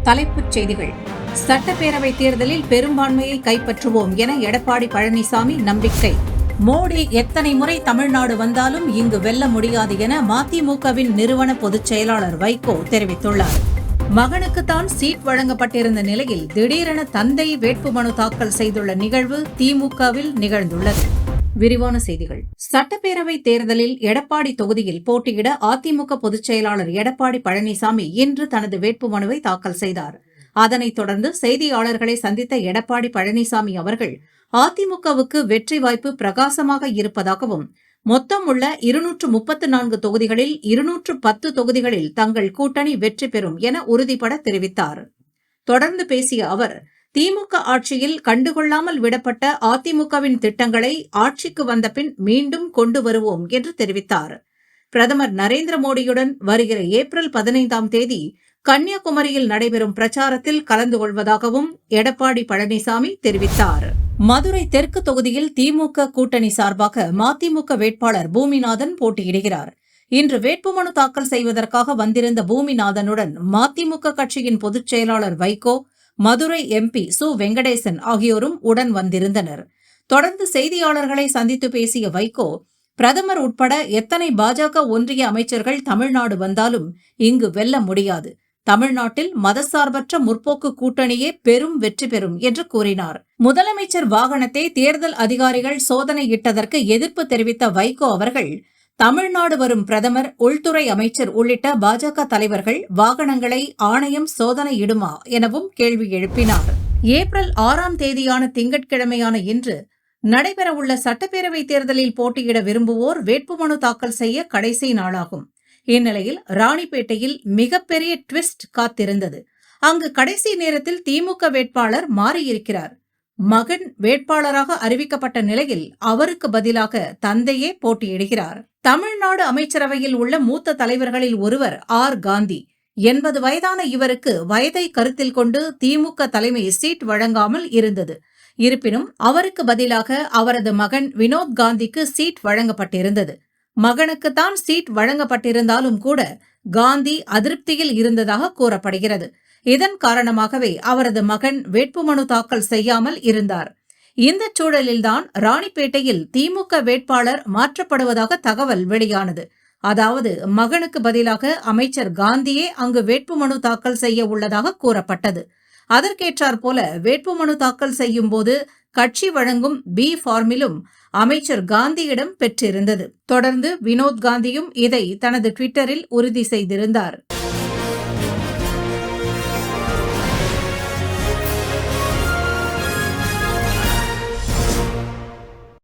தலைப்புச் செய்திகள். சட்டப்பேரவை தேர்தலில் பெரும்பான்மையை கைப்பற்றுவோம் என எடப்பாடி பழனிசாமி நம்பிக்கை. மோடி எத்தனை முறை தமிழ்நாடு வந்தாலும் இங்கு வெல்ல முடியாது என மதிமுகவின் நிறுவன பொதுச் செயலாளர் வைகோ தெரிவித்துள்ளார். மகனுக்குத்தான் சீட் வழங்கப்பட்டிருந்த நிலையில் திடீரென தந்தை வேட்புமனு தாக்கல் செய்துள்ள நிகழ்வு திமுகவில் நிகழ்ந்துள்ளது. விரிவான செய்திகள். சட்டப்பேரவை தேர்தலில் எடப்பாடி தொகுதியில் போட்டியிட அதிமுக பொதுச் செயலாளர் எடப்பாடி பழனிசாமி இன்று தனது வேட்புமனுவை தாக்கல் செய்தார். அதனைத் தொடர்ந்து செய்தியாளர்களை சந்தித்த எடப்பாடி பழனிசாமி அவர்கள் அதிமுகவுக்கு வெற்றி வாய்ப்பு பிரகாசமாக இருப்பதாகவும் மொத்தம் உள்ள 234 தொகுதிகளில் 210 தொகுதிகளில் தங்கள் கூட்டணி வெற்றி பெறும் என உறுதிபட தெரிவித்தார். தொடர்ந்து பேசிய அவர், திமுக ஆட்சியில் கண்டுகொள்ளாமல் விடப்பட்ட அதிமுகவின் திட்டங்களை ஆட்சிக்கு வந்தபின் மீண்டும் கொண்டு வருவோம் என்று தெரிவித்தார். பிரதமர் நரேந்திர மோடியுடன் வருகிற ஏப்ரல் 15ஆம் தேதி கன்னியாகுமரியில் நடைபெறும் பிரச்சாரத்தில் கலந்து கொள்வதாகவும் எடப்பாடி பழனிசாமி தெரிவித்தார். மதுரை தெற்கு தொகுதியில் திமுக கூட்டணி சார்பாக மதிமுக வேட்பாளர் பூமிநாதன் போட்டியிடுகிறார். இன்று வேட்புமனு தாக்கல் செய்வதற்காக வந்திருந்த பூமிநாதனுடன் மதிமுக கட்சியின் பொதுச் செயலாளர் வைகோ, மதுரை எம்பி சு வெங்கடேசன் ஆகியோரும் உடன் வந்திருந்தனர். தொடர்ந்து செய்தியாளர்களை சந்தித்து பேசிய வைகோ, பிரதமர் உட்பட எத்தனை பாஜக ஒன்றிய அமைச்சர்கள் தமிழ்நாடு வந்தாலும் இங்கு வெல்ல முடியாது. தமிழ்நாட்டில் மதசார்பற்ற முற்போக்கு கூட்டணியே பெரும் வெற்றி பெறும் என்று கூறினார். முதலமைச்சர் வாகனத்தை தேர்தல் அதிகாரிகள் சோதனையிட்டதற்கு எதிர்ப்பு தெரிவித்த வைகோ அவர்கள், தமிழ்நாடு வரும் பிரதமர், உள்துறை அமைச்சர் உள்ளிட்ட பாஜக தலைவர்கள் வாகனங்களை ஆணையம் சோதனையிடுமா எனவும் கேள்வி எழுப்பினார். ஏப்ரல் 6ஆம் தேதியான திங்கட்கிழமையான இன்று நடைபெறவுள்ள சட்டப்பேரவை தேர்தலில் போட்டியிட விரும்புவோர் வேட்புமனு தாக்கல் செய்ய கடைசி நாளாகும். இந்நிலையில் ராணிப்பேட்டையில் மிகப்பெரிய ட்விஸ்ட் காத்திருந்தது. அங்கு கடைசி நேரத்தில் திமுக வேட்பாளர் மாறியிருக்கிறார். மகன் வேட்பாளராக அறிவிக்கப்பட்ட நிலையில் அவருக்கு பதிலாக தந்தையே போட்டியிடுகிறார். தமிழ்நாடு அமைச்சரவையில் உள்ள மூத்த தலைவர்களில் ஒருவர் ஆர். காந்தி. 80 வயதான இவருக்கு வயதை கருத்தில் கொண்டு திமுக தலைமை சீட் வழங்காமல் இருந்தது. இருப்பினும் அவருக்கு பதிலாக அவரது மகன் வினோத் காந்திக்கு சீட் வழங்கப்பட்டிருந்தது. மகனுக்குத்தான் சீட் வழங்கப்பட்டிருந்தாலும் கூட காந்தி அதிருப்தியில் இருந்ததாக கூறப்படுகிறது. இதன் காரணமாகவே அவரது மகன் வேட்புமனு தாக்கல் செய்யாமல் இருந்தார். இந்த சூழலில்தான் ராணிப்பேட்டையில் திமுக வேட்பாளர் மாற்றப்படுவதாக தகவல் வெளியானது. அதாவது மகனுக்கு பதிலாக அமைச்சர் காந்தியே அங்கு வேட்புமனு தாக்கல் செய்ய உள்ளதாக கூறப்பட்டது. அதற்கேற்றாற்போல வேட்புமனு தாக்கல் செய்யும் போது கட்சி வழங்கும் பி ஃபார்மிலும் அமைச்சர் காந்தியிடம் பெற்றிருந்தது. தொடர்ந்து வினோத் காந்தியும் இதை தனது ட்விட்டரில் உறுதி செய்திருந்தார்.